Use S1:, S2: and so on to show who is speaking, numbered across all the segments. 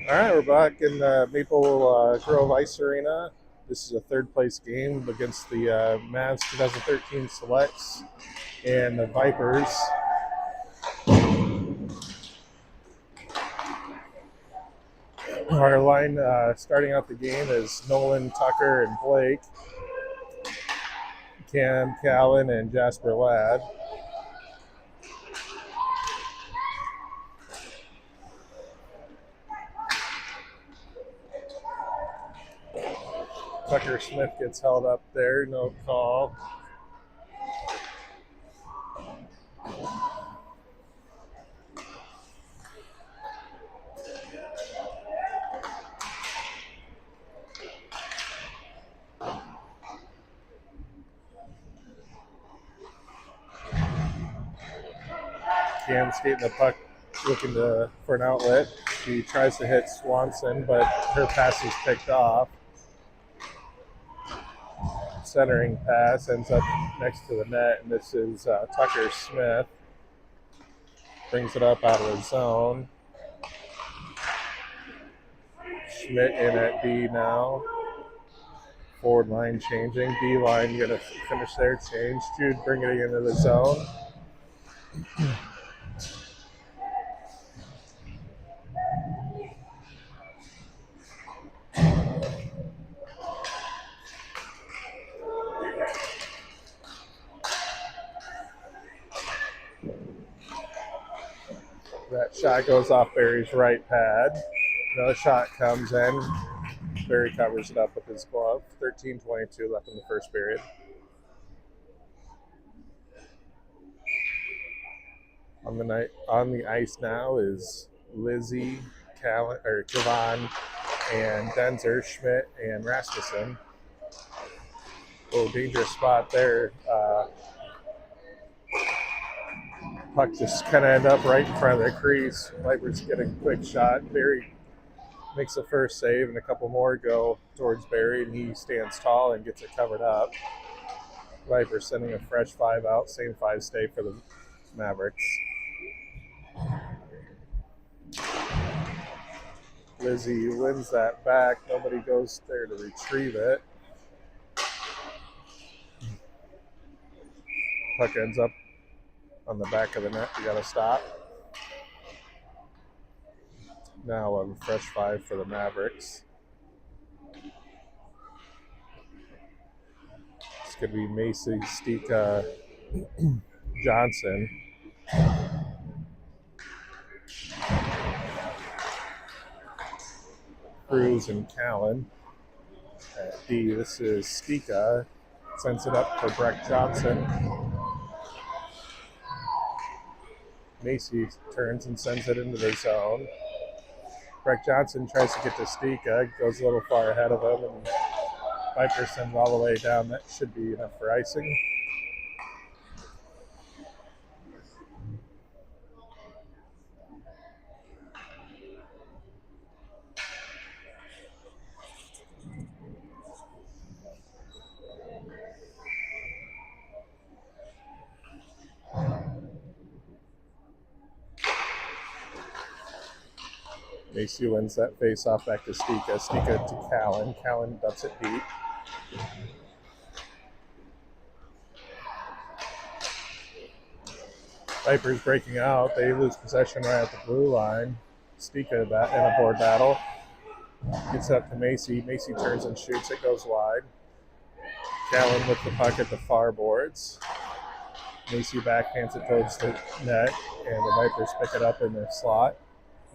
S1: All right, we're back in Maple Grove Ice Arena. This is a third place game against the Mavs 2013 Selects and the Vipers. Our line starting out the game is Nolan, Tucker, and Blake, Cam, Callan, and Jasper Ladd. Tucker Smith gets held up there, no call. Cam's getting the puck, looking for an outlet. She tries to hit Swanson, but her pass is picked off. Centering pass ends up next to the net, and this is Tucker Smith. Brings it up out of the zone. Schmidt in at B now. Forward line changing. B line going to finish their change. Jude bringing it into the zone. That shot goes off Barry's right pad. Another shot comes in. Barry covers it up with his glove. 13:22 left in the first period. On the ice now is Lizzie, Kavan, and Denzer, Schmidt, and Rasmussen. Oh, dangerous spot there. Puck just kind of end up right in front of the crease. Vipers get a quick shot. Barry makes the first save, and a couple more go towards Barry, and he stands tall and gets it covered up. Vipers sending a fresh 5 out. Same 5 stay for the Mavericks. Lizzie wins that back. Nobody goes there to retrieve it. Puck ends up on the back of the net. You got to stop. Now a fresh 5 for the Mavericks. It's going to be Macy, Stika, Johnson. Cruz and Callan. At D, this is Stika. Sends it up for Breck Johnson. Macy turns and sends it into the zone. Breck Johnson tries to get to Stika, goes a little far ahead of him, and Viper sends it all the way down. That should be enough for icing. Macy wins that face off back to Stika. Stika to Callan. Callan dumps it deep. Vipers breaking out. They lose possession right at the blue line. Stika in a board battle. Gets up to Macy. Macy turns and shoots. It goes wide. Callan with the puck at the far boards. Macy backhands it towards the net, and the Vipers pick it up in their slot.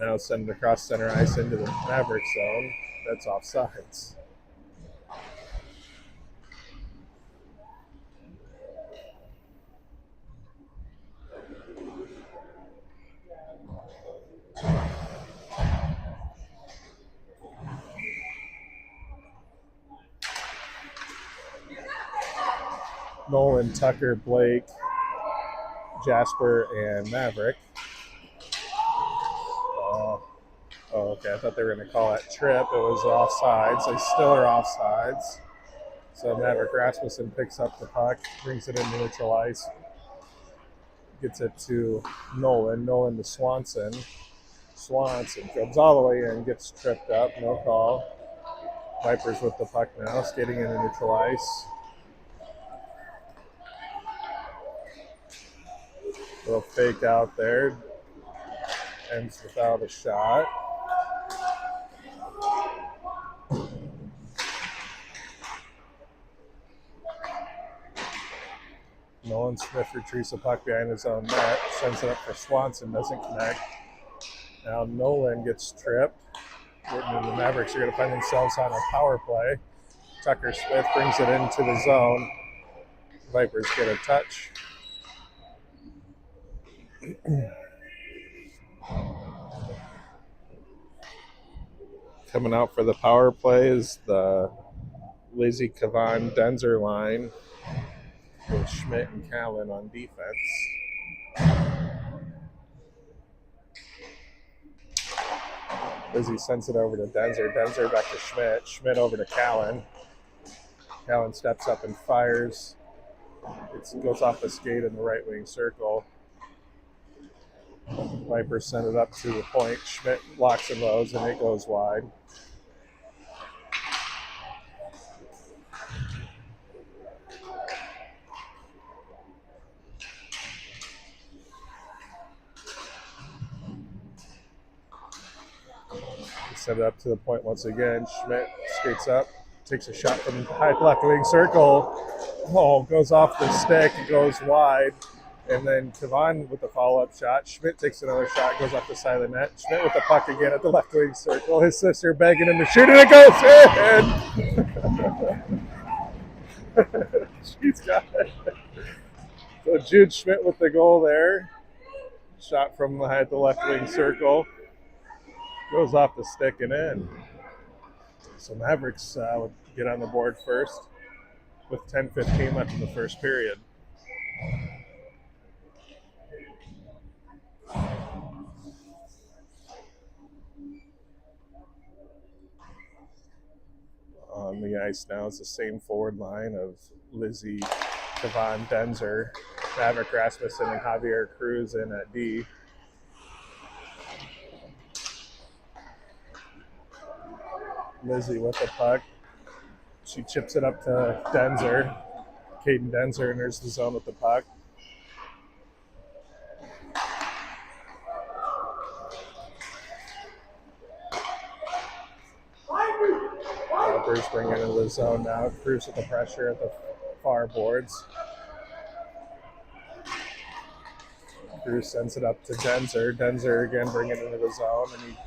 S1: Now send it across center ice into the Mavericks zone. That's offsides. Nolan, Tucker, Blake, Jasper, and Maverick. Okay, I thought they were going to call that trip. It was offsides. They still are offsides. So Maverick Rasmussen picks up the puck, brings it in neutral ice, gets it to Nolan. Nolan to Swanson. Swanson comes all the way in, gets tripped up, no call. Vipers with the puck now, skating into neutral ice. Little fake out there. Ends without a shot. Nolan Smith retrieves the puck behind his own net, sends it up for Swanson, doesn't connect. Now Nolan gets tripped. The Mavericks are going to find themselves on a power play. Tucker Smith brings it into the zone. Vipers get a touch. Coming out for the power play is the Lizzie Kavan Denzer line with Schmidt and Callan on defense. Lizzie sends it over to Denzer. Denzer back to Schmidt. Schmidt over to Callan. Callan steps up and fires. It goes off the skate in the right wing circle. Vipers send it up to the point. Schmidt locks and loads, and it goes wide. Set it up to the point once again. Schmidt skates up, takes a shot from high left wing circle. Oh, goes off the stick, goes wide. And then Kavan with the follow-up shot. Schmidt takes another shot, goes off the side of the net. Schmidt with the puck again at the left wing circle. His sister begging him to shoot, and it goes in! She's got it. So Jude Schmidt with the goal there. Shot from the left wing circle. Goes off the stick and in. So Mavericks would get on the board first with 10:15 left in the first period. On the ice now is the same forward line of Lizzie, Kavan Denzer, Maverick Rasmussen, and Javier Cruz in at D. Lizzie with the puck. She chips it up to Denzer. Caden Denzer enters the zone with the puck. Vipers bring it into the zone now. Cruz with the pressure at the far boards. Cruz sends it up to Denzer. Denzer again bringing it into the zone, and he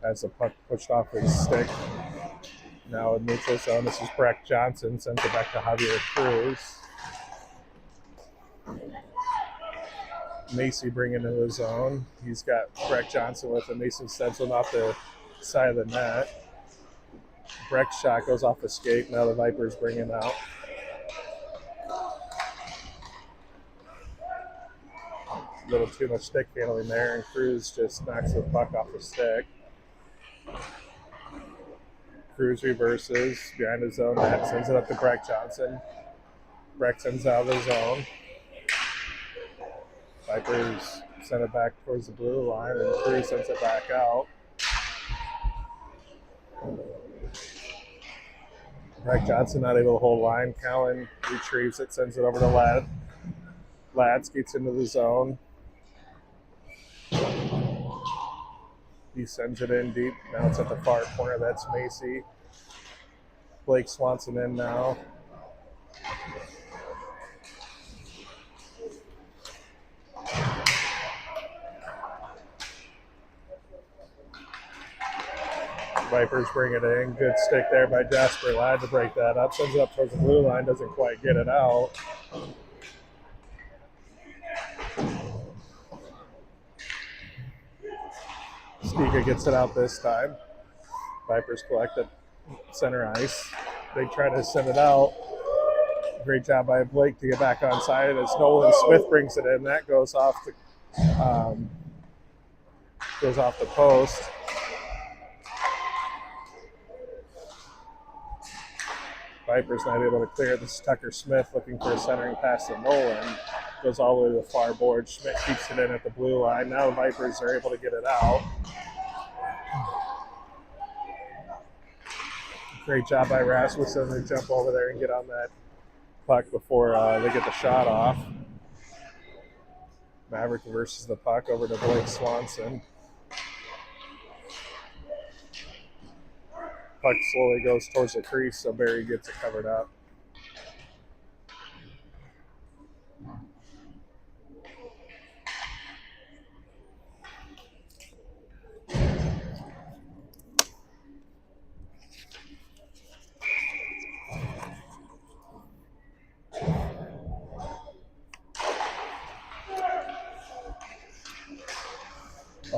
S1: has the puck pushed off his stick. Now in neutral zone, this is Breck Johnson, sends it back to Javier Cruz. Macy bringing into the zone. He's got Breck Johnson with him. Mason sends one off the side of the net. Breck's shot goes off the skate. Now the Vipers bring him out. A little too much stick handling there, and Cruz just knocks the puck off the stick. Cruz reverses behind his own net, sends it up to Breck Johnson. Breck sends out of the zone. Vipers send it back towards the blue line, and Cruz sends it back out. Breck Johnson not able to hold line. Callan retrieves it, sends it over to Ladd. Ladd skates into the zone. He sends it in deep. Now it's at the far corner. That's Macy. Blake Swanson in now. Vipers bring it in. Good stick there by Jasper Ladd to break that up. Sends it up towards the blue line. Doesn't quite get it out. Stika gets it out this time. Vipers collect it center ice. They try to send it out. Great job by Blake to get back on side as Nolan Smith brings it in. That goes off the post. Vipers not able to clear. This is Tucker Smith looking for a centering pass to Nolan. Goes all the way to the far board. Schmidt keeps it in at the blue line. Now the Vipers are able to get it out. Great job by Rasmussen to jump over there and get on that puck before they get the shot off. Maverick versus the puck over to Blake Swanson. Puck slowly goes towards the crease, so Barry gets it covered up.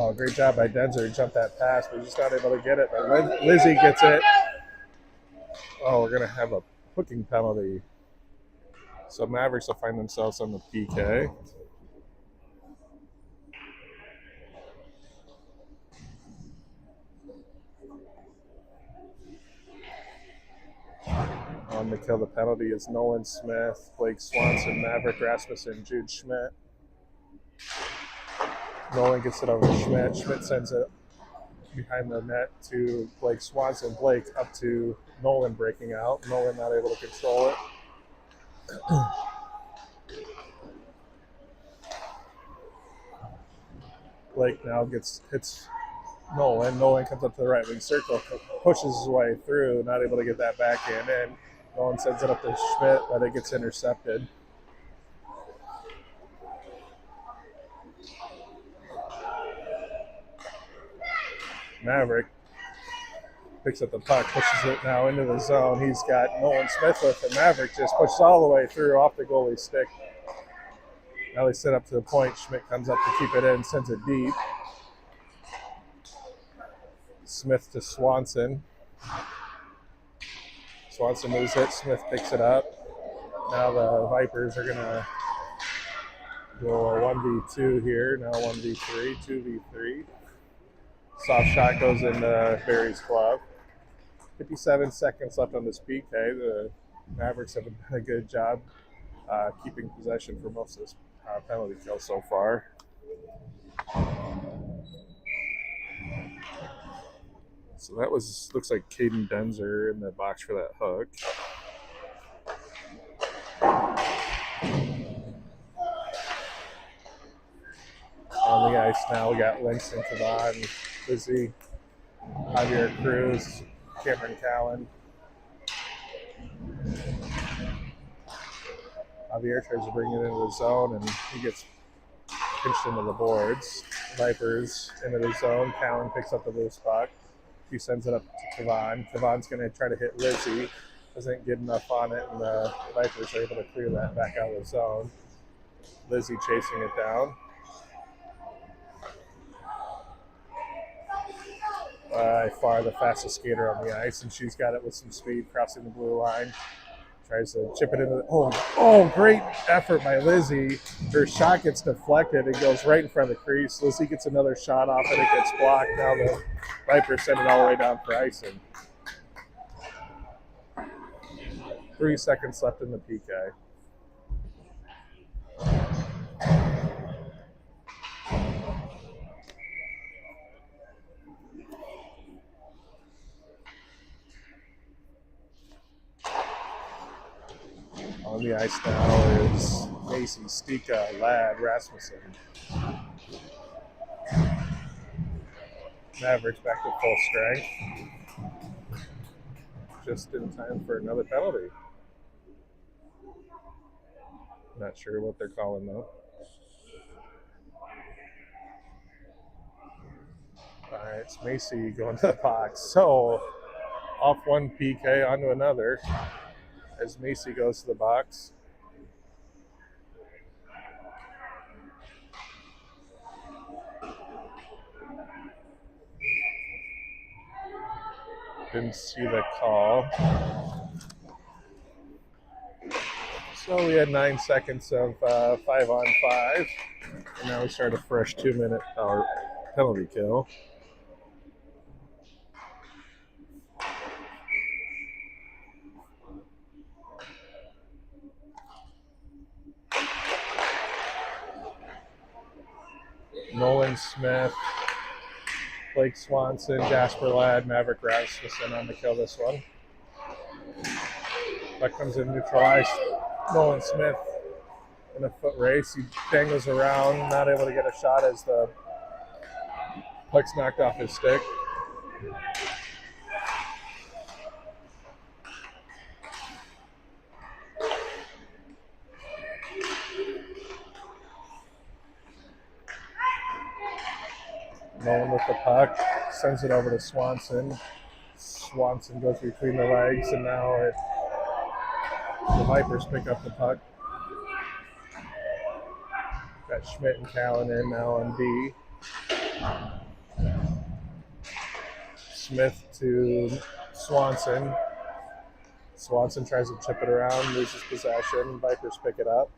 S1: Oh, great job by Denzer to jump that pass, but he's just not able to get it. But Lizzie gets it. Oh, we're going to have a hooking penalty. So Mavericks will find themselves on the PK. On to kill the penalty is Nolan Smith, Blake Swanson, Maverick Rasmussen, Jude Schmidt. Nolan gets it over to Schmidt. Schmidt sends it behind the net to Blake Swanson. Blake up to Nolan breaking out. Nolan not able to control it. Blake now hits Nolan. Nolan comes up to the right wing circle, pushes his way through, not able to get that backhand in. Nolan sends it up to Schmidt, but it gets intercepted. Maverick picks up the puck, pushes it now into the zone. He's got Nolan Smith with it. Maverick just pushes all the way through off the goalie's stick. Now they set up to the point. Schmidt comes up to keep it in, sends it deep. Smith to Swanson. Swanson moves it. Smith picks it up. Now the Vipers are going to go a 1v2 here. Now 1v3, 2v3. Soft shot goes into Barry's glove. 57 seconds left on this PK. The Mavericks have done a good job keeping possession for most of this penalty kill so far. So that looks like Caden Denzer in the box for that hook. On the ice now, we got Langston Tavon, Lizzie, Javier Cruz, Cameron Callan. Javier tries to bring it into the zone, and he gets pinched into the boards. Vipers into the zone. Callan picks up the loose puck. He sends it up to Tavon. Tavon's going to try to hit Lizzie. Doesn't get enough on it, and the Vipers are able to clear that back out of the zone. Lizzie chasing it down. By far the fastest skater on the ice, and she's got it with some speed crossing the blue line. Tries to chip it into the... great effort by Lizzie. Her shot gets deflected. It goes right in front of the crease. Lizzie gets another shot off, and it gets blocked. Now the Vipers send it all the way down for icing. 3 seconds left in the PK. On the ice now is Macy, Stika, Ladd, Rasmussen. Mavericks back to full strength. Just in time for another penalty. Not sure what they're calling though. All right, it's Macy going to the box. So off one PK onto another as Macy goes to the box. Didn't see the call. So we had 9 seconds of 5-on-5. And now we start a fresh 2-minute penalty kill. Callan Smith, Blake Swanson, Jasper Ladd, Maverick Rasmussen on the kill this one. Puck comes in neutralized. Nolan Smith in a foot race. He dangles around, not able to get a shot as the puck's knocked off his stick. Nolan with the puck, sends it over to Swanson. Swanson goes between the legs, and now the Vipers pick up the puck. Got Schmidt and Callan in now on D. Smith to Swanson. Swanson tries to chip it around, loses possession. Vipers pick it up.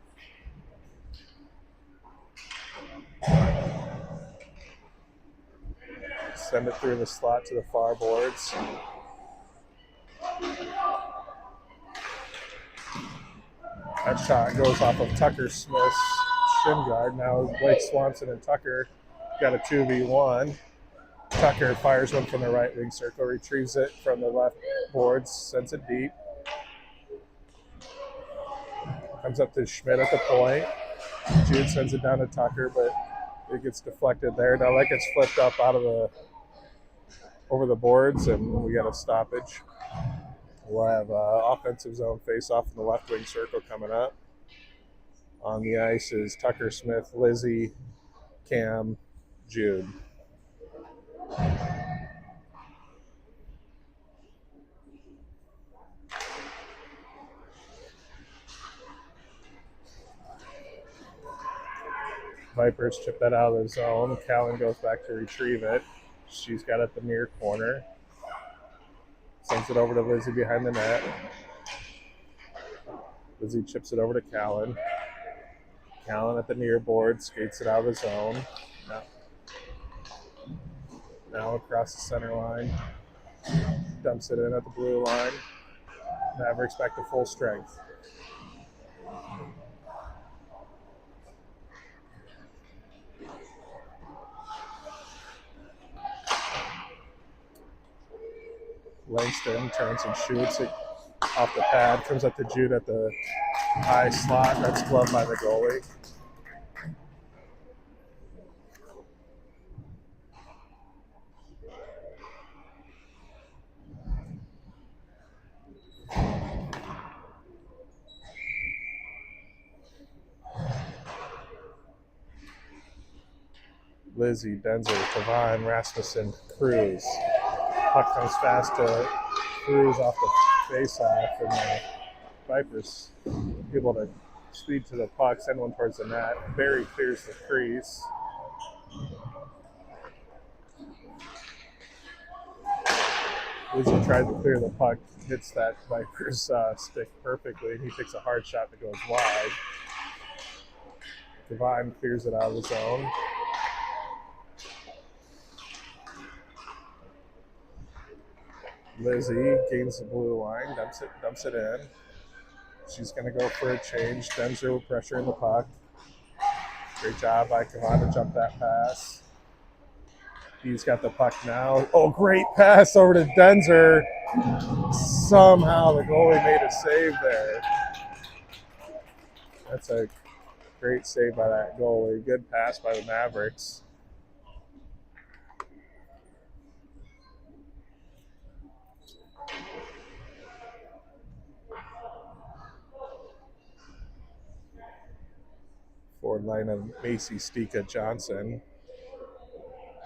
S1: Send it through the slot to the far boards. That shot goes off of Tucker Smith's shin guard. Now Blake Swanson and Tucker got a 2v1. Tucker fires one from the right wing circle, retrieves it from the left boards, sends it deep. Comes up to Schmidt at the point. Jude sends it down to Tucker, but it gets deflected there. Now that gets flipped up out of over the boards, and we got a stoppage. We'll have offensive zone face-off in the left wing circle coming up. On the ice is Tucker Smith, Lizzie, Cam, Jude. Vipers chip that out of the zone. Callan goes back to retrieve it. She's got it at the near corner. Sends it over to Lizzie behind the net. Lizzie chips it over to Callan. Callan at the near board, skates it out of the zone. Now across the center line. Dumps it in at the blue line. Mavericks back to full strength. Langston turns and shoots it off the pad. Comes up to Jude at the high slot. That's gloved by the goalie. Lizzie, Denzer, Tavine, Rasmussen, Cruz. Puck comes fast to Cruz off the face-off, and the Vipers able to speed to the puck, send one towards the net. Barry clears the crease. Lizzie tried to clear the puck, hits that Vipers stick perfectly, and he takes a hard shot that goes wide. Devine clears it out of the zone. Lizzie gains the blue line, dumps it in. She's going to go for a change. Denzer with pressure in the puck. Great job by Kavan to jump that pass. He's got the puck now. Oh, great pass over to Denzer. Somehow the goalie made a save there. That's a great save by that goalie. Good pass by the Mavericks. Forward line of Macy, Stika, Johnson.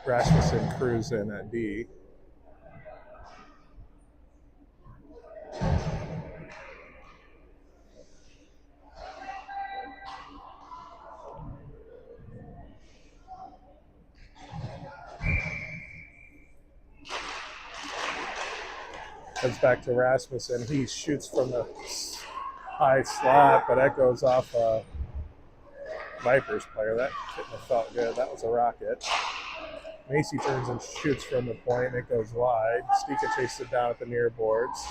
S1: Rasmussen, Cruz in at D. Comes back to Rasmussen. He shoots from the high slot, but that goes off Vipers player. That couldn't have felt good. That was a rocket. Macy turns and shoots from the point. It goes wide. Stika chases it down at the near boards.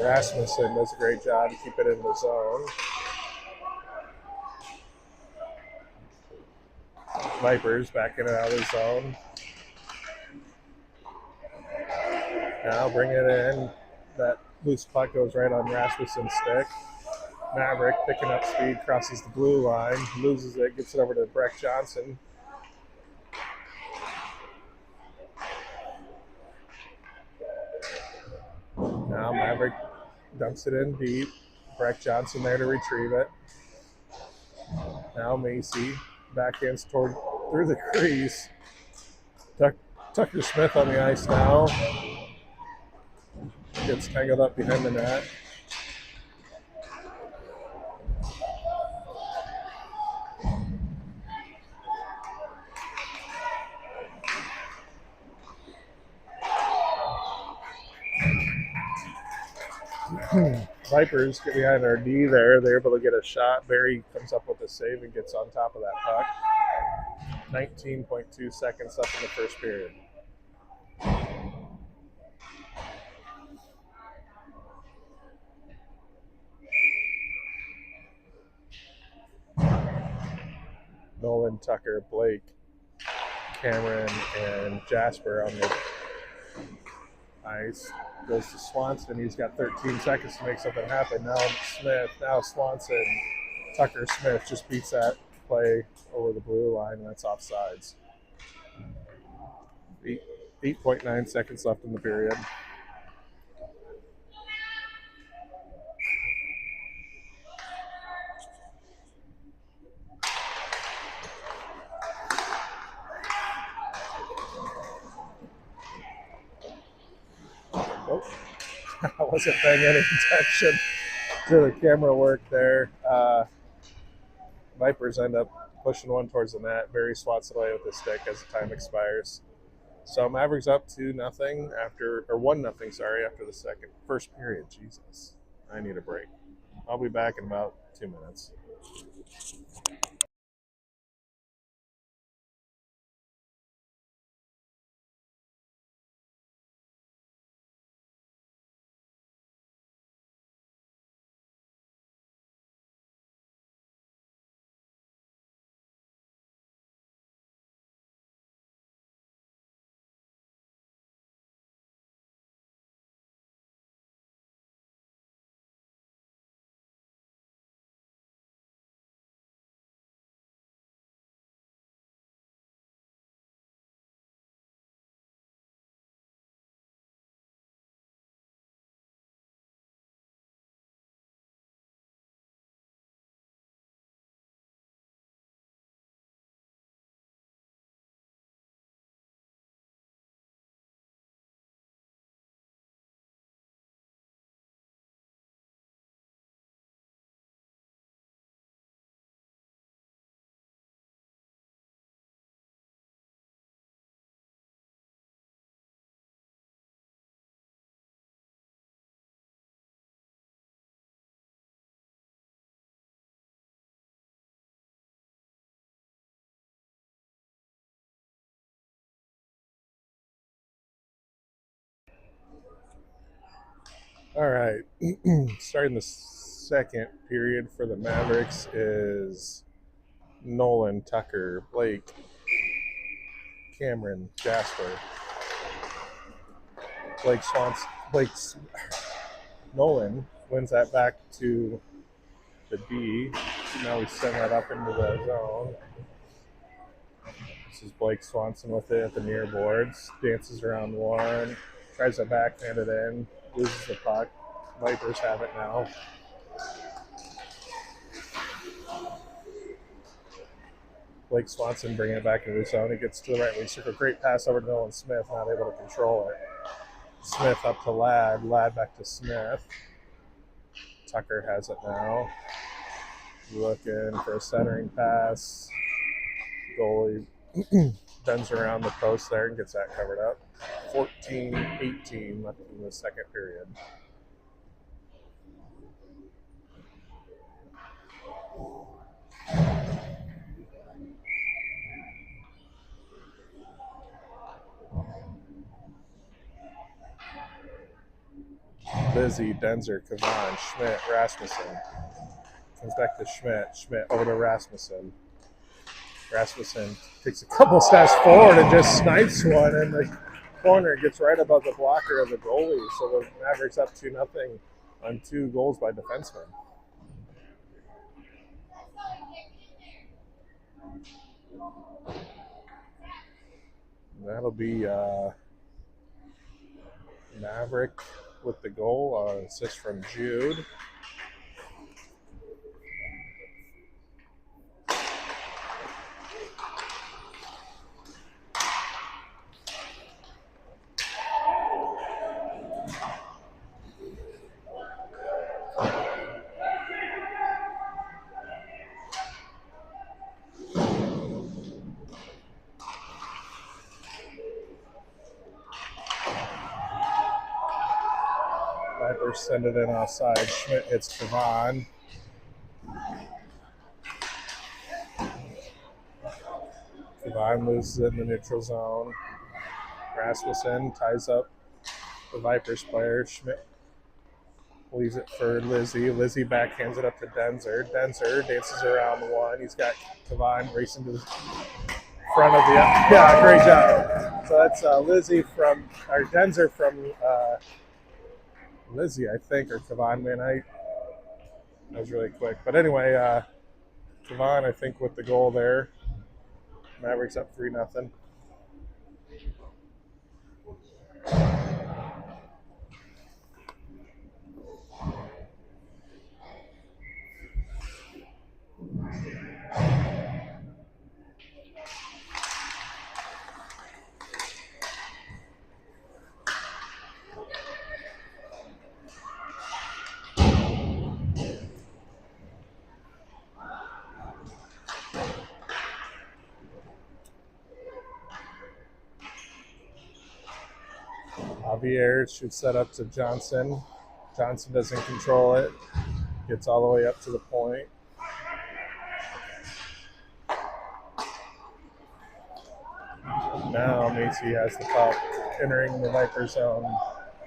S1: Rasmussen does a great job to keep it in the zone. Vipers back in and out of the zone. Now bring it in. That loose puck goes right on Rasmussen's stick. Maverick picking up speed, crosses the blue line, loses it, gets it over to Breck Johnson. Now Maverick dumps it in deep. Breck Johnson there to retrieve it. Now Macy backhands through the crease. Tucker Smith on the ice now. Gets tangled up behind the net. Vipers get behind our D there. They're able to get a shot. Barry comes up with a save and gets on top of that puck. 19.2 seconds left in the first period. Nolan, Tucker, Blake, Cameron, and Jasper on the ice. Goes to Swanson. He's got 13 seconds to make something happen. Now Swanson, Tucker Smith just beats that play over the blue line, and that's offsides. 8.9 seconds left in the period. I wasn't paying any attention to the camera work there. Vipers end up pushing one towards the net. Barry swats it away with his stick as the time expires. So Mavericks up 2-0 after 1-0, sorry, after the first period. Jesus, I need a break. I'll be back in about 2 minutes. All right. Starting the second period for the Mavericks is Nolan, Tucker, Blake, Cameron, Jasper. Nolan wins that back to the D. Now we send that up into the zone. This is Blake Swanson with it at the near boards. Dances around one. Tries to backhand it in. Loses the puck. Vipers have it now. Blake Swanson bringing it back into the zone. He gets to the right wing circle. Great pass over to Nolan Smith. Not able to control it. Smith up to Ladd. Ladd back to Smith. Tucker has it now. Looking for a centering pass. Goalie bends around the post there and gets that covered up. 14-18 left in the second period. Lizzie, Denzer, Kavan, Schmidt, Rasmussen. Comes back to Schmidt. Schmidt over to Rasmussen. Rasmussen takes a couple steps forward and just snipes one in the corner. It gets right above the blocker of the goalie. So the Mavericks up 2-0 on 2 goals by defensemen. That'll be Maverick with the goal. Assist from Jude. Vipers send it in offside. Schmidt hits Kavan. Kavan loses it in the neutral zone. Rasmussen ties up the Vipers player. Schmidt leaves it for Lizzie. Lizzie backhands it up to Denzer. Denzer dances around one. He's got Kavan racing to the front of the... Yeah, great job. So that's Denzer from Lizzie, I think, or Kavan, man. That was really quick. But anyway, Kavan, I think, with the goal there. Mavericks up 3-0. Javier should set up to Johnson. Johnson doesn't control it. Gets all the way up to the point. Now Macy has the puck, entering the Viper zone.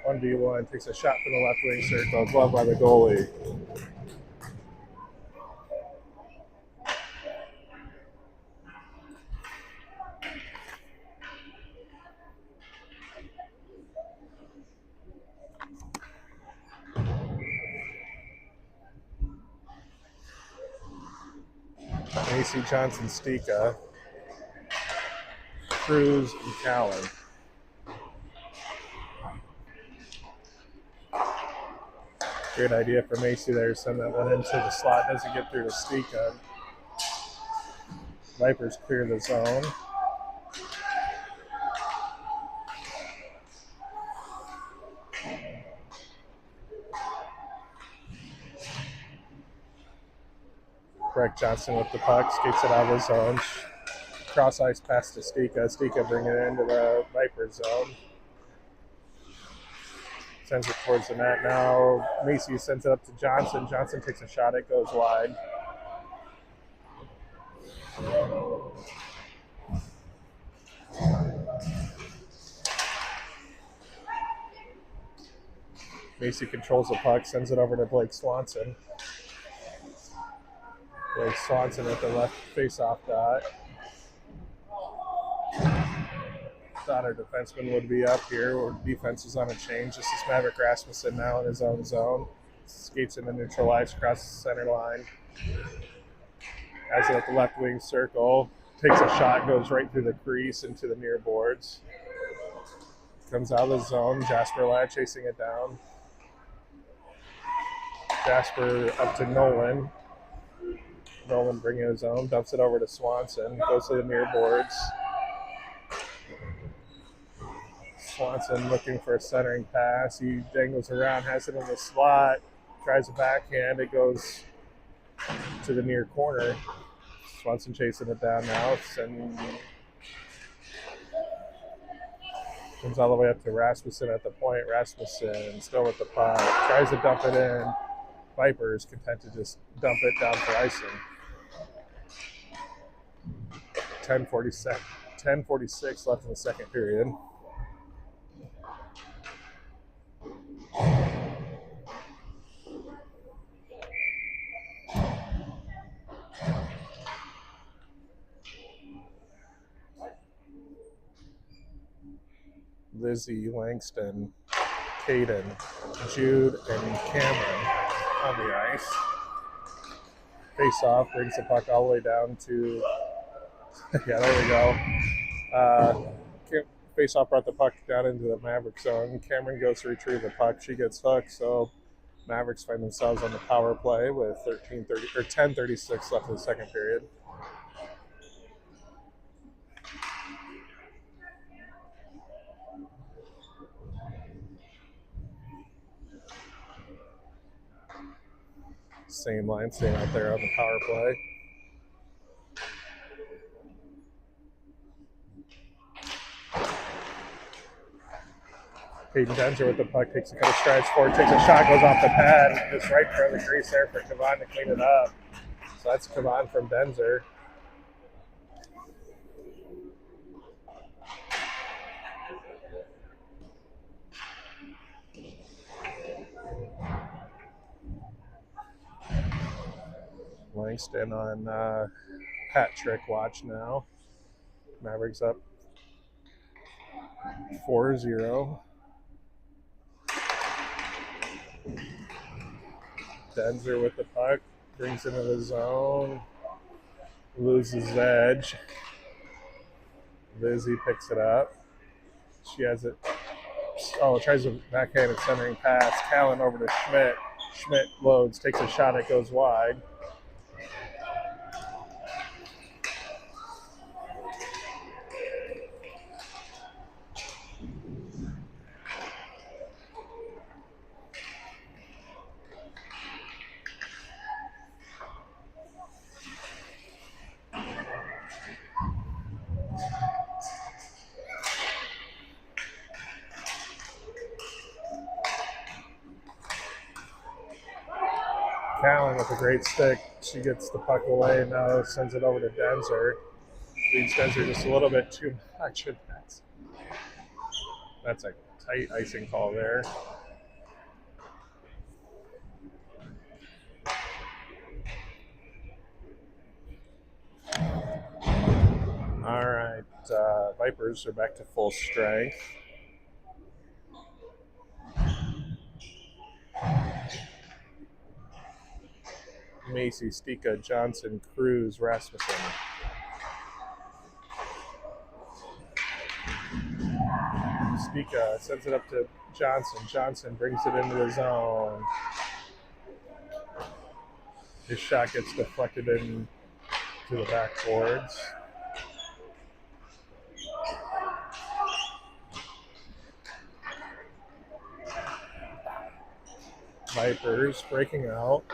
S1: 1v1, takes a shot from the left wing circle, gloved by the goalie. Macy, Johnson, Stika, Cruz, and Callan. Great idea for Macy there. Send that one into the slot. Doesn't get through to Stika. Vipers clear the zone. Breck Johnson with the puck, skates it out of the zone. Cross ice pass to Stika. Stika bringing it into the Viper zone. Sends it towards the net. Now Macy sends it up to Johnson. Johnson takes a shot. It goes wide. Macy controls the puck, sends it over to Blake Swanson. Blake Swanson at the left face-off dot. Thought our defenseman would be up here. Our defense is on a change. This is Maverick Rasmussen now in his own zone. Skates in the neutral ice, across the center line. Has it at the left wing circle. Takes a shot, goes right through the crease into the near boards. Comes out of the zone. Jasper Ladd chasing it down. Jasper up to Nolan. Nolan bringing his own, dumps it over to Swanson, goes to the near boards. Swanson looking for a centering pass. He dangles around, has it in the slot, tries a backhand. It goes to the near corner. Swanson chasing it down now. And comes all the way up to Rasmussen at the point. Rasmussen still with the puck. Tries to dump it in. Vipers content to just dump it down for icing. 10:46 left in the second period. Lizzie, Langston, Caden, Jude, and Cameron on the ice. Face off, brings the puck all the way down to, yeah, there we go. Face off brought the puck down into the Mavericks zone. Cameron goes to retrieve the puck. She gets hooked, so Mavericks find themselves on the power play with 10:36 left in the second period. Same line staying out there on the power play. Peyton Denzer with the puck takes a couple strides forward, takes a shot, goes off the pad, just right in front of the crease there for Kavan to clean it up. So that's Kavan from Denzer. Langston on hat trick watch now. Mavericks up 4-0. Denzer with the puck, brings into the zone, loses edge. Lizzie picks it up. She has it. Oh, tries a backhanded centering pass. Callan over to Schmidt. Schmidt loads, takes a shot, it goes wide. Callan with a great stick. She gets the puck away and now sends it over to Denzer. Leads Denzer just a little bit too much. That's a tight icing call there. All right, Vipers are back to full strength. Macy, Stika, Johnson, Cruz, Rasmussen. Stika sends it up to Johnson. Johnson brings it into the zone. His shot gets deflected into the backboards. Vipers breaking out.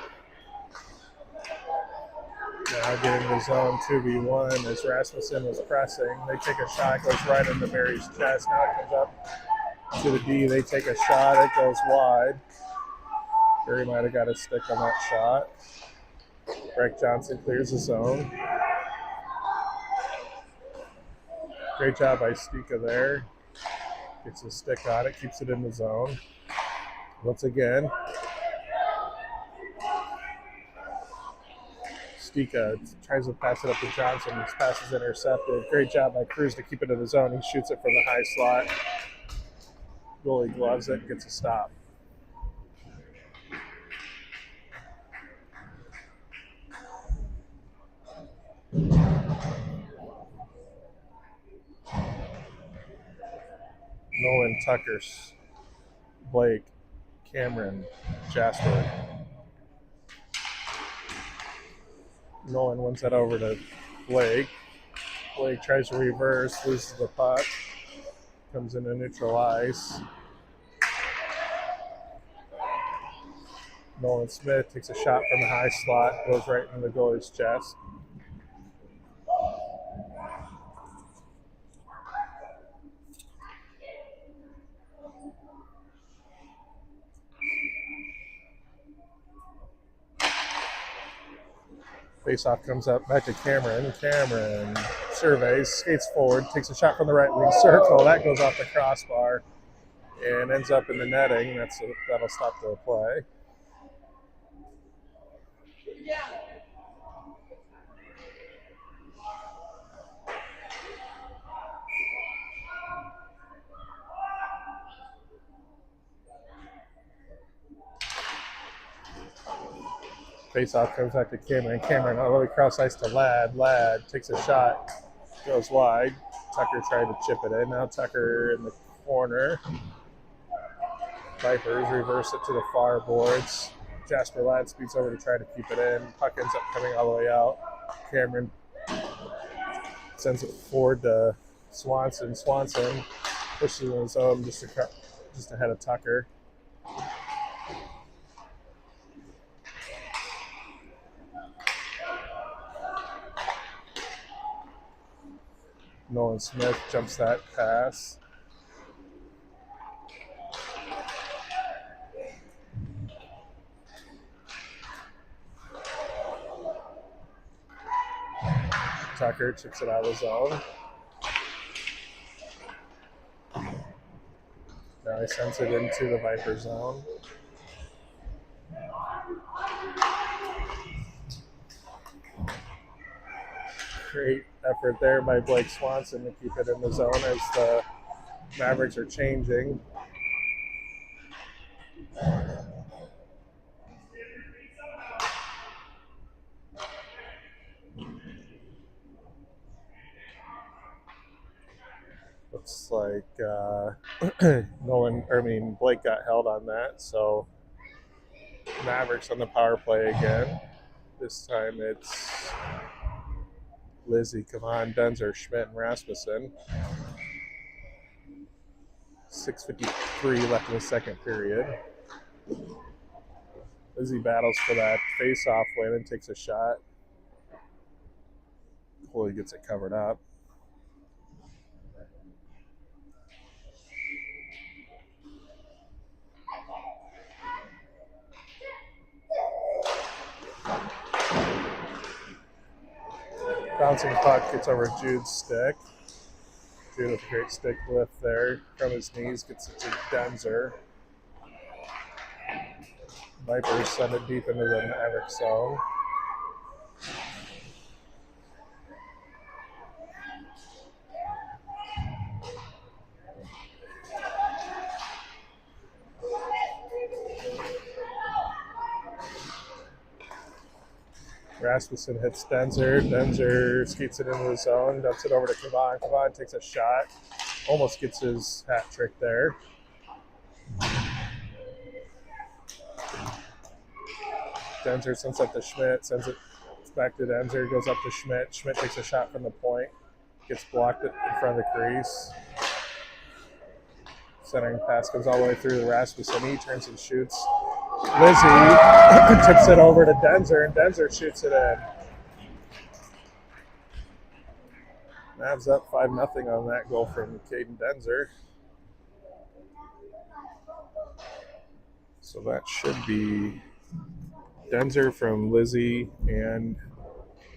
S1: Now getting the zone 2v1 as Rasmussen was pressing. They take a shot, goes right into Mary's chest. Now it comes up to the D. They take a shot, it goes wide. Barry might have got a stick on that shot. Greg Johnson clears the zone. Great job by Stika there. Gets a stick on it, keeps it in the zone. Once again, Stika tries to pass it up to Johnson. His pass is intercepted. Great job by Cruz to keep it in the zone. He shoots it from the high slot. Goalie gloves it and gets a stop. Nolan, Tucker, Blake, Cameron, Jasper. Nolan wins that over to Blake. Blake tries to reverse, loses the puck. Comes into neutral ice. Nolan Smith takes a shot from the high slot, goes right into the goalie's chest. Faceoff comes up back to Cameron. Cameron surveys, skates forward, takes a shot from the right wing circle. That goes off the crossbar and ends up in the netting. That'll stop the play. Face off comes back to Cameron. Cameron all the way across ice to Ladd. Ladd takes a shot, goes wide. Tucker tried to chip it in. Now Tucker in the corner. Vipers reverse it to the far boards. Jasper Ladd speeds over to try to keep it in. Puck ends up coming all the way out. Cameron sends it forward to Swanson. Swanson pushes in his own just ahead of Tucker. Nolan Smith jumps that pass. Tucker chips it out of his zone. Now he sends it into the Viper zone. Great effort there by Blake Swanson to keep it in the zone as the Mavericks are changing. Looks like Blake got held on that, so Mavericks on the power play again. This time it's Lizzie, Kavan, Denzer, Schmidt, and Rasmussen. 6:53 left in the second period. Lizzie battles for that face-off win and takes a shot. Hopefully gets it covered up. Bouncing puck gets over Jude's stick. Jude with a great stick lift there from his knees, gets it to Denzer. Vipers send it deep into the Maverick zone. Rasmussen hits Denzer. Denzer skates it into the zone, dumps it over to Kavan. Kavan takes a shot, almost gets his hat trick there. Denzer sends it to Schmidt, sends it back to Denzer, goes up to Schmidt. Schmidt takes a shot from the point, gets blocked in front of the crease. Centering pass goes all the way through to Rasmussen. He turns and shoots. Lizzie tips it over to Denzer, and Denzer shoots it in. Mavs up 5-0 on that goal from Caden Denzer. So that should be Denzer from Lizzie and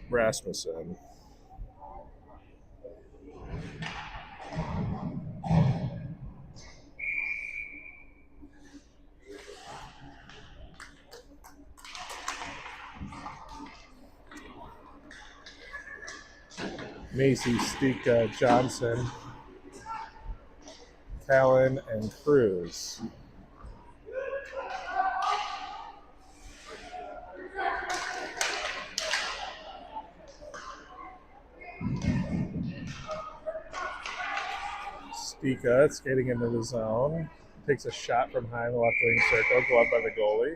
S1: Rasmussen. Macy, Stika, Johnson, Callan, and Cruz. Stika skating into the zone. Takes a shot from high in the left wing circle, gloved by the goalie.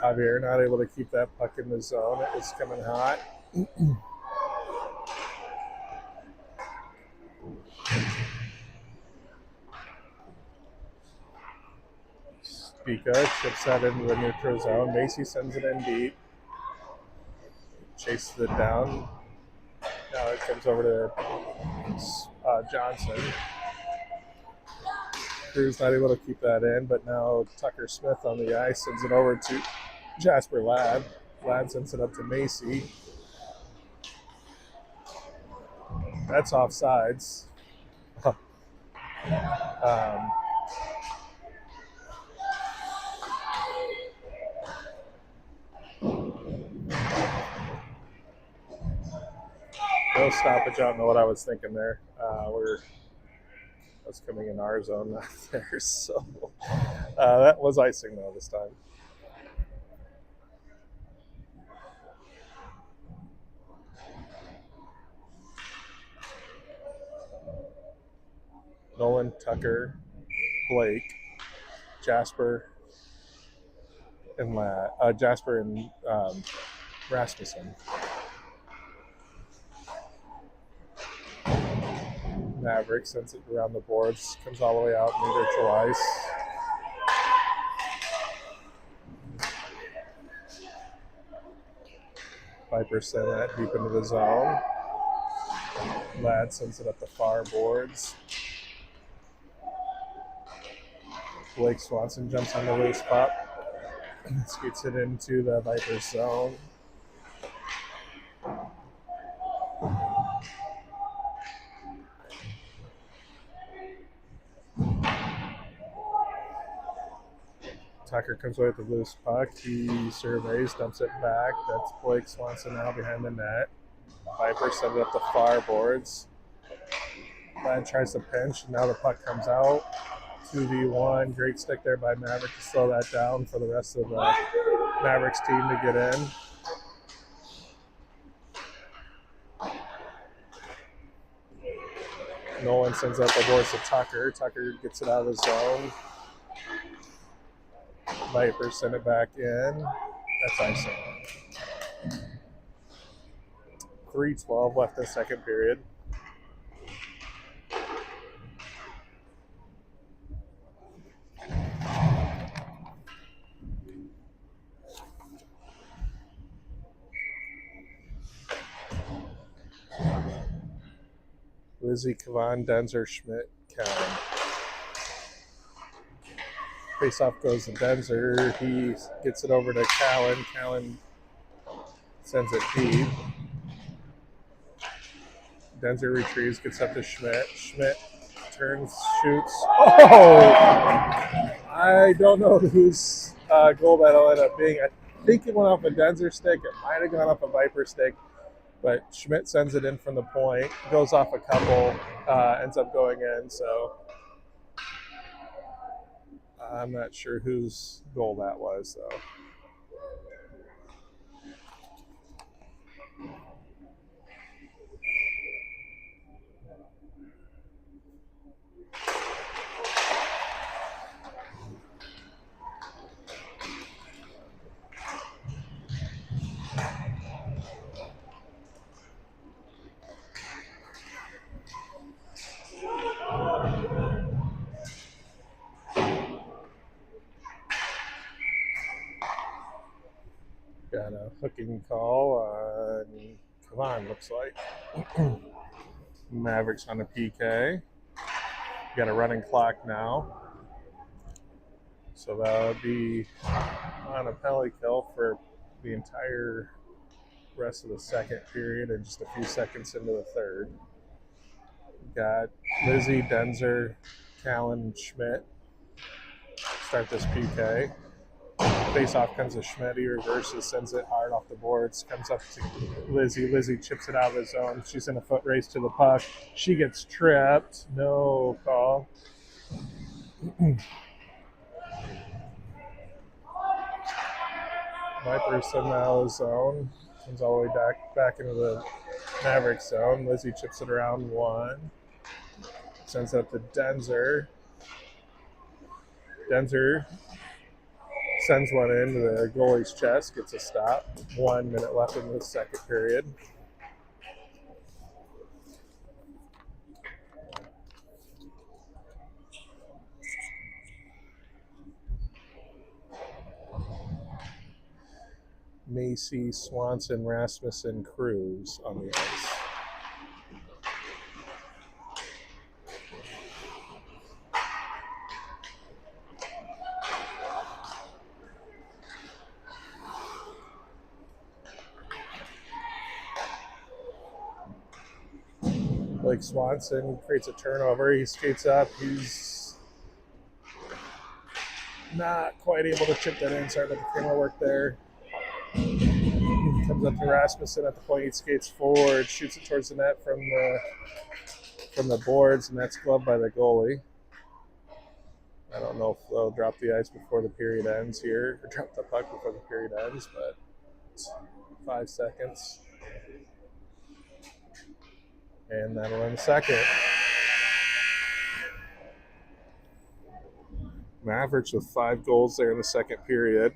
S1: Javier not able to keep that puck in the zone. It was coming hot. Spica chips that into the neutral zone. Macy sends it in deep. Chases it down. Now it comes over to Johnson. Cruz not able to keep that in, but now Tucker Smith on the ice sends it over to Jasper Ladd. Ladd sends it up to Macy. That's offsides. No stoppage. I don't know what I was thinking there. That's coming in our zone, not theirs. So that was icing though this time. Nolan, Tucker, Blake, Jasper, and Rasmussen. Mavericks sends it around the boards, comes all the way out neutral ice. Viper send that deep into the zone. Ladd sends it up the far boards. Blake Swanson jumps on the loose pop. Skates it into the Viper zone. Tucker comes away with the loose puck. He surveys, dumps it back. That's Blake Swanson now behind the net. Viper sends it up the far boards. Ladd tries to pinch. Now the puck comes out. 2v1. Great stick there by Maverick to slow that down for the rest of the Mavericks team to get in. Nolan sends up the boards to Tucker. Tucker gets it out of the zone. Viper send it back in. That's icing. 3:12 left in the second period. Lizzie, Kavan, Denzer, Schmidt, Callan. Face-off goes to Denzer. He gets it over to Callan. Callan sends it deep. Denzer retrieves, gets up to Schmidt. Schmidt turns, shoots. Oh! I don't know whose goal that'll end up being. I think it went off a Denzer stick. It might have gone off a Viper stick. But Schmidt sends it in from the point, goes off a couple, ends up going in. So I'm not sure whose goal that was, though. Got a hooking call on Kavan, looks like. Mavericks on a PK. Got a running clock now. So that would be on a penalty kill for the entire rest of the second period and just a few seconds into the third. Got Lizzie, Denzer, Callan, Schmidt start this PK. Face-off comes to Schmidt. He reverses, sends it hard off the boards, comes up to Lizzie. Lizzie chips it out of the zone. She's in a foot race to the puck. She gets tripped. No call. Viper send out of the zone. Comes all the way back into the Mavericks zone. Lizzie chips it around one. Sends up to Denzer. Denzer sends one into the goalie's chest, gets a stop. 1 minute left in the second period. Macy, Swanson, Rasmussen, Cruz on the ice. Blake Swanson creates a turnover. He skates up. He's not quite able to chip that in. Sorry about the camera work there. Comes up to Rasmussen at the point. He skates forward, shoots it towards the net from the boards, and that's gloved by the goalie. I don't know if they'll drop the ice before the period ends here, or drop the puck before the period ends, but it's 5 seconds. And that'll end second. Mavericks with 5 goals there in the second period.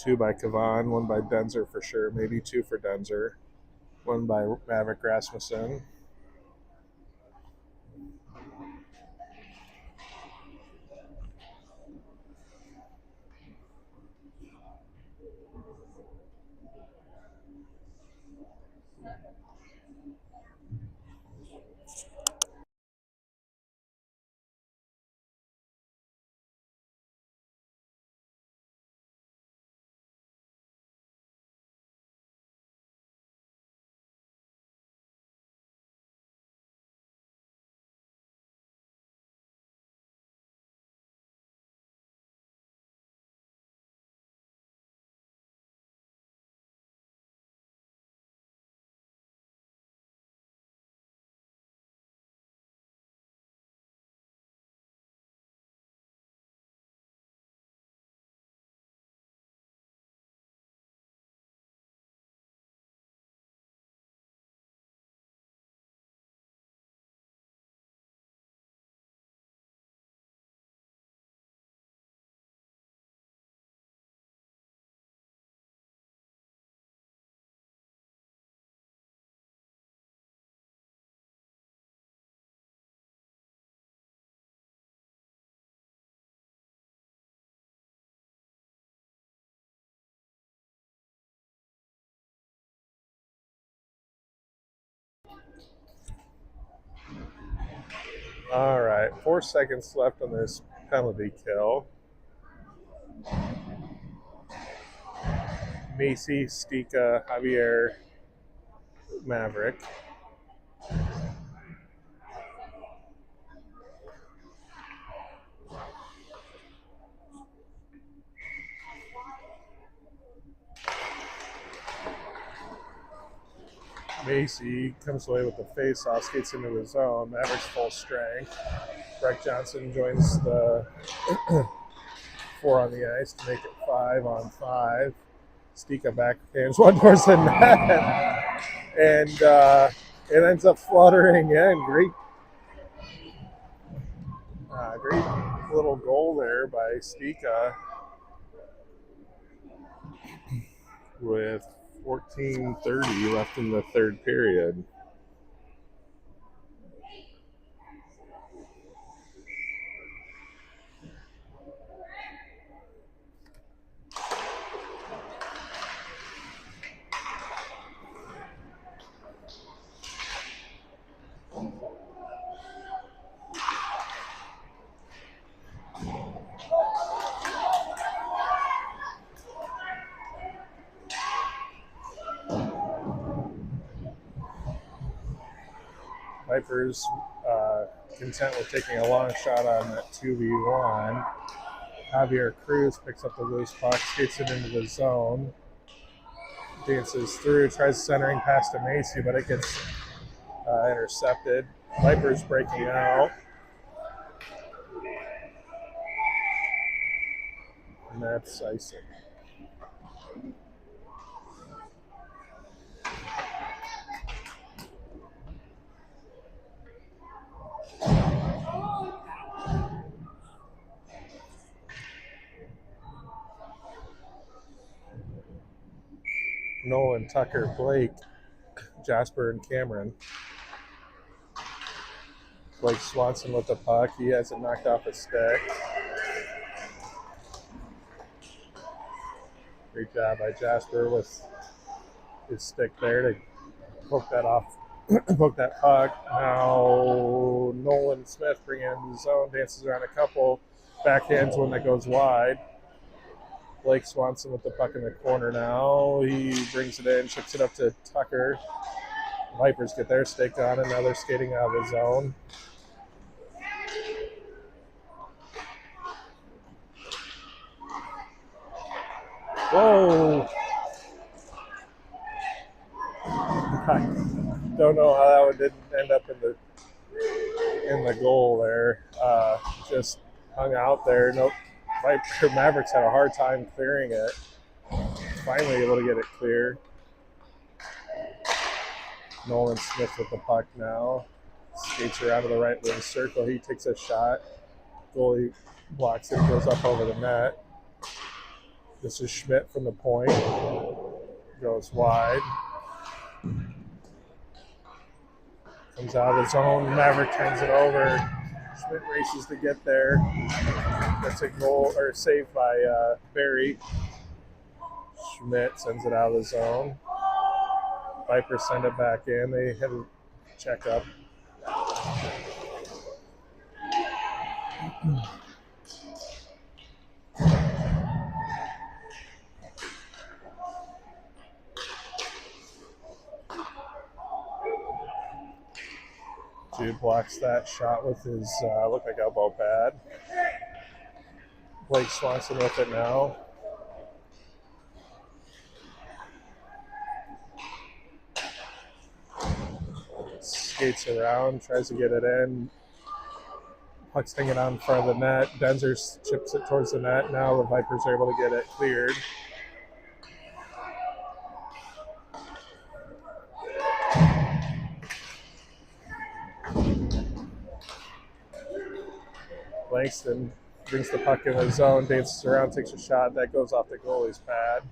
S1: 2 by Kavan, 1 by Denzer for sure, maybe 2 for Denzer, 1 by Maverick Rasmussen. All right, 4 seconds left on this penalty kill. Macy, Stika, Javier, Maverick. Macy comes away with the face-off, skates into the zone. Mavericks full strength. Breck Johnson joins the 4 on the ice to make it 5 on 5. Stika backhands one towards the net, and it ends up fluttering in. Great little goal there by Stika with 14:30 left in the third period. Vipers content with taking a long shot on that 2v1. Javier Cruz picks up the loose puck, skates it into the zone, dances through, tries centering pass to Macy, but it gets intercepted. Vipers breaking out. And that's icing. Nolan, Tucker, Blake, Jasper, and Cameron. Blake Swanson with the puck. He has it knocked off his stick. Great job by Jasper with his stick there to poke that off, poke that puck. Now Nolan Smith bringing it into the zone, dances around a couple, backhands one that goes wide. Blake Swanson with the puck in the corner now. He brings it in, chips it up to Tucker. Vipers get their stick on, and now they're skating out of the zone. Whoa! I don't know how that one didn't end up in the goal there. Just hung out there. Nope. Mavericks had a hard time clearing it. Finally able to get it clear. Nolan Smith with the puck now. Skates around to the right wing circle. He takes a shot. Goalie blocks it, goes up over the net. This is Schmidt from the point. Goes wide. Comes out of the zone. Maverick turns it over. Schmidt races to get there. That's a goal or save by Barry. Schmidt sends it out of the zone. Vipers send it back in. They have a checkup. Jude blocks that shot with his look like elbow pad. Blake Swanson with it now. Skates around, tries to get it in. Puck's hanging out in front of the net. Denzer chips it towards the net. Now the Vipers are able to get it cleared. Langston brings the puck in the zone, dances around, takes a shot. That goes off the goalie's pad.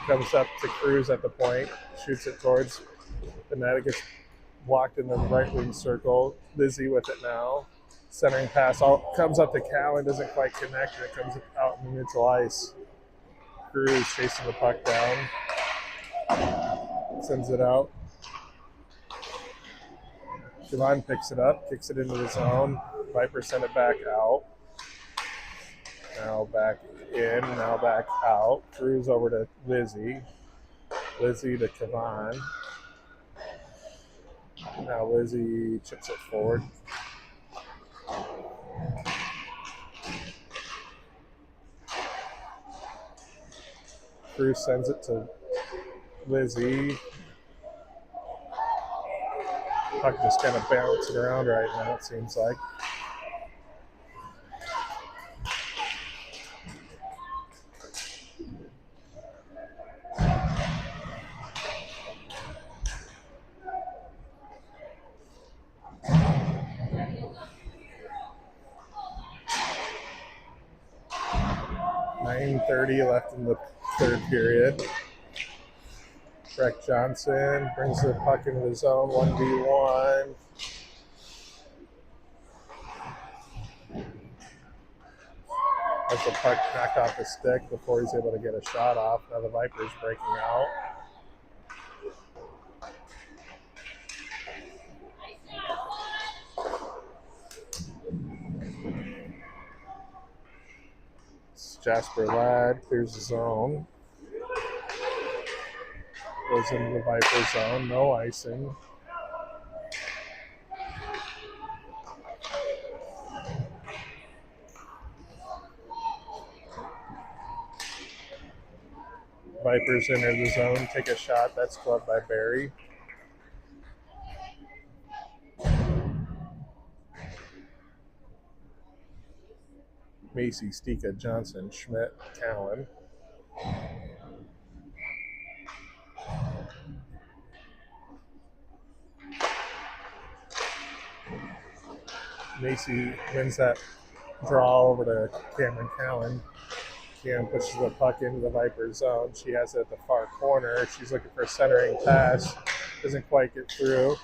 S1: Comes up to Cruz at the point, shoots it towards the net. It gets blocked in the right wing circle. Lizzie with it now. Centering pass comes up to Cowan, doesn't quite connect, and it comes out in the neutral ice. Cruz chasing the puck down. Sends it out. Javon picks it up, kicks it into the zone. Viper send it back out. Now back in, now back out. Cruz over to Lizzie. Lizzie to Kevon. Now Lizzie chips it forward. Cruz sends it to Lizzie. Puck just kind of bouncing around right now, it seems like. .30 left in the third period. Breck Johnson brings the puck into the zone, 1v1. Has the puck knocked off the stick before he's able to get a shot off. Now the Vipers breaking out. Jasper Ladd clears the zone. Goes into the Viper zone, no icing. Vipers enter the zone, take a shot, that's gloved by Barry. Macy, Stika, Johnson, Schmidt, Cowan. Macy wins that draw over to Cameron Cowan. Cam pushes the puck into the Viper zone. She has it at the far corner. She's looking for a centering pass. Doesn't quite get through.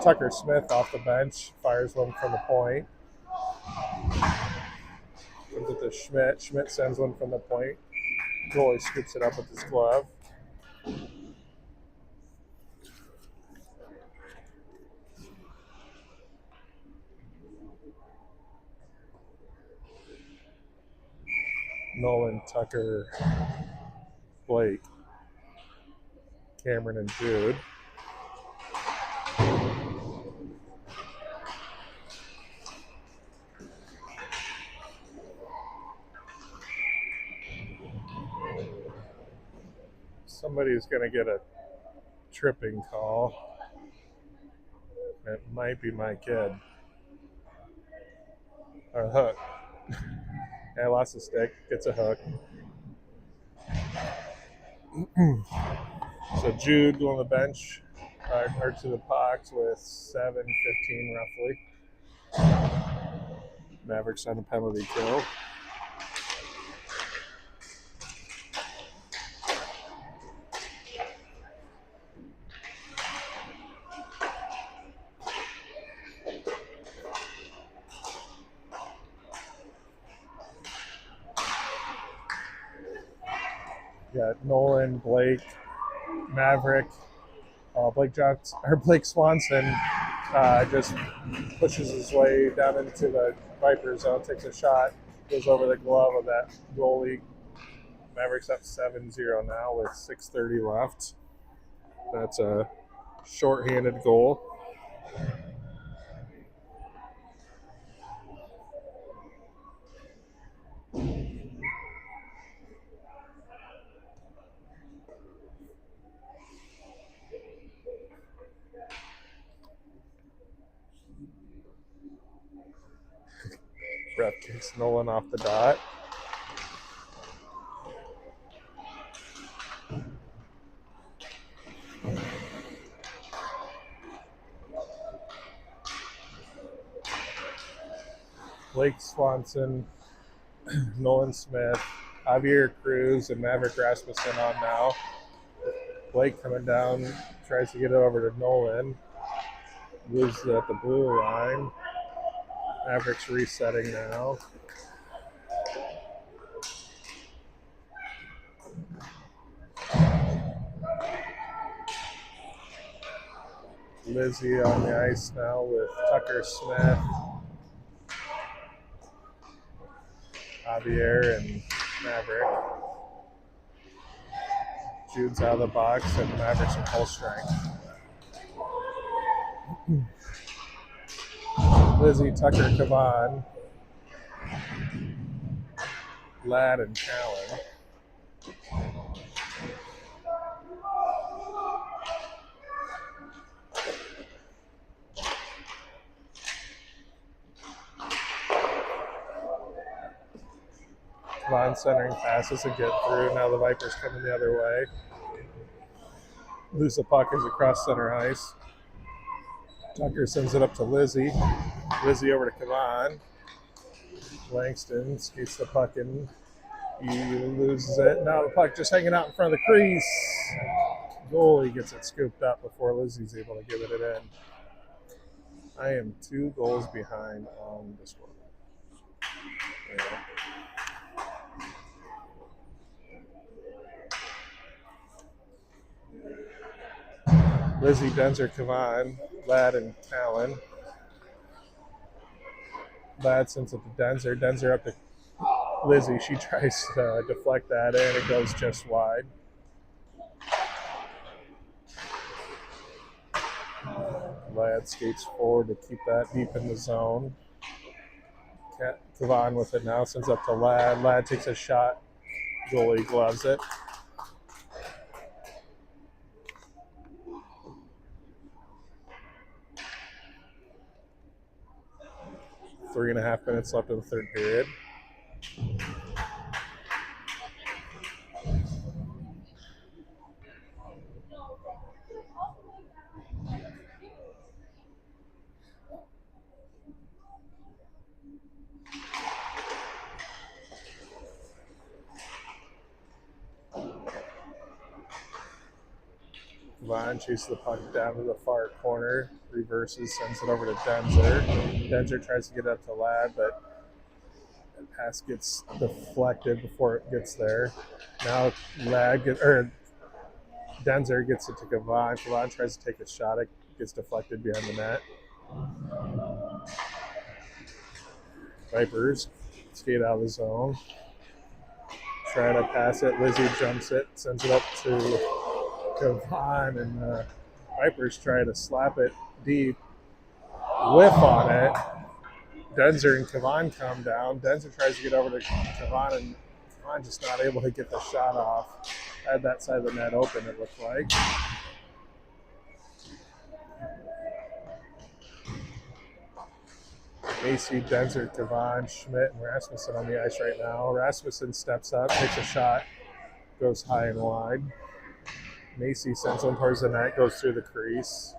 S1: Tucker Smith off the bench fires one from the point. Gives it to Schmidt. Schmidt sends one from the point. Goalie scoops it up with his glove. Nolan, Tucker, Blake, Cameron, and Jude. Somebody's going to get a tripping call. It might be my kid. Or a hook. I lost a stick. Gets a hook. So Jude on the bench, or to the box with 7:15 roughly. Mavericks on a penalty kill. Got Nolan, Blake, Maverick, Blake Swanson just pushes his way down into the Viper zone, takes a shot, goes over the glove of that goalie. Mavericks up 7-0 now with 6:30 left. That's a shorthanded goal. Ref kicks Nolan off the dot. Blake Swanson, Nolan Smith, Javier Cruz, and Maverick Rasmussen on now. Blake coming down, tries to get it over to Nolan. Loses at the blue line. Mavericks resetting now. Lizzie on the ice now with Tucker Smith, Javier, and Maverick. Jude's out of the box, and Mavericks in full strength. Lizzie, Tucker, Kavan, Ladd, and Callan. Kavan centering passes to get through. Now the Vipers coming the other way. Lose the puck is across center ice. Tucker sends it up to Lizzie. Lizzie over to Kavan. Langston skates the puck in. He loses it. Now the puck just hanging out in front of the crease. Goalie gets it scooped up before Lizzie's able to give it in. I am 2 goals behind on this one. Yeah. Lizzie, Denzer, Kavan, Ladd, and Callan. Ladd sends it to Denzer. Denzer up to Lizzie. She tries to deflect that in. It goes just wide. Ladd skates forward to keep that deep in the zone. Kavan with it now. Sends up to Ladd. Ladd takes a shot. Goalie gloves it. Three and a half minutes left in the third period. Vaughn chases the puck down to the far corner, reverses, sends it over to Denzer. Denzer tries to get up to Ladd, but the pass gets deflected before it gets there. Now Denzer gets it to Kavan. Kavan tries to take a shot. It gets deflected behind the net. Vipers skate out of the zone. Try to pass it. Lizzie jumps it, sends it up to Kavan, and the Vipers try to slap it deep. Whiff on it. Denzer and Kavan come down. Denzer tries to get over to Kavan, and Kavan just not able to get the shot off. Had that side of the net open, it looked like. Macy, Denzer, Devon, Schmidt, and Rasmussen on the ice right now. Rasmussen steps up, takes a shot, goes high and wide. Macy sends one towards the net, goes through the crease.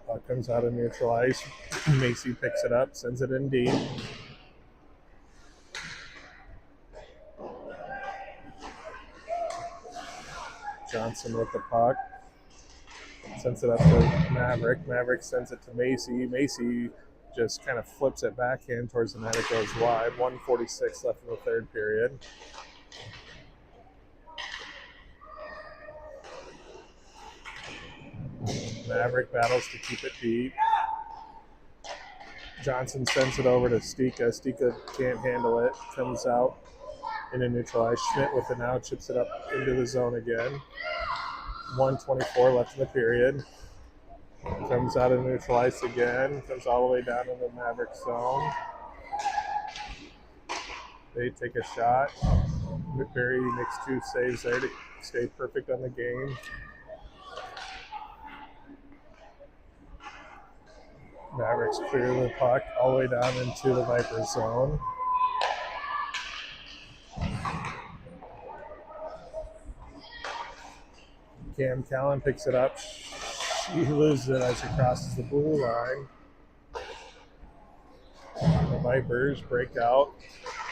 S1: Puck comes out of neutral ice. Macy picks it up, sends it in deep. Johnson with the puck. Sends it up to Maverick. Maverick sends it to Macy. Macy just kind of flips it back in towards the net. It goes wide. 1:46 left in the third period. Maverick battles to keep it deep. Johnson sends it over to Stika. Stika can't handle it. Comes out in a neutral ice. Schmidt with it now. Chips it up into the zone again. 1:24 left in the period. Comes out of neutral ice again. Comes all the way down in the Maverick zone. They take a shot. Barry makes 2 saves there to stay perfect on the game. Mavericks clear the puck all the way down into the Viper zone. Cam Callan picks it up. She loses it as she crosses the blue line. The Vipers break out,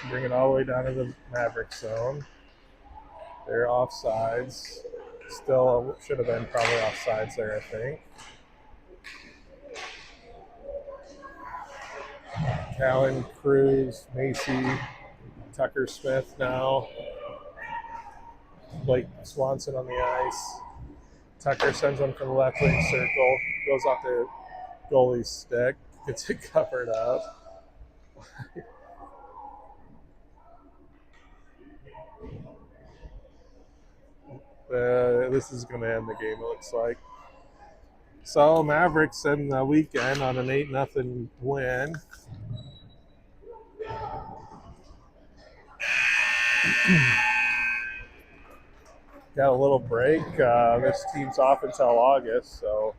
S1: bring it all the way down to the Maverick zone. They're offsides. Still should have been probably offsides there, I think. Callan, Cruz, Macy, Tucker Smith now. Blake Swanson on the ice. Tucker sends one from the left wing circle. Goes off the goalie's stick. Gets it covered up. This is going to end the game, it looks like. So Mavericks end the weekend on an 8-0 win. Got a little break. This team's off until August, so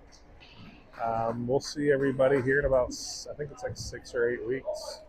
S1: we'll see everybody here in about, I think it's like 6 or 8 weeks.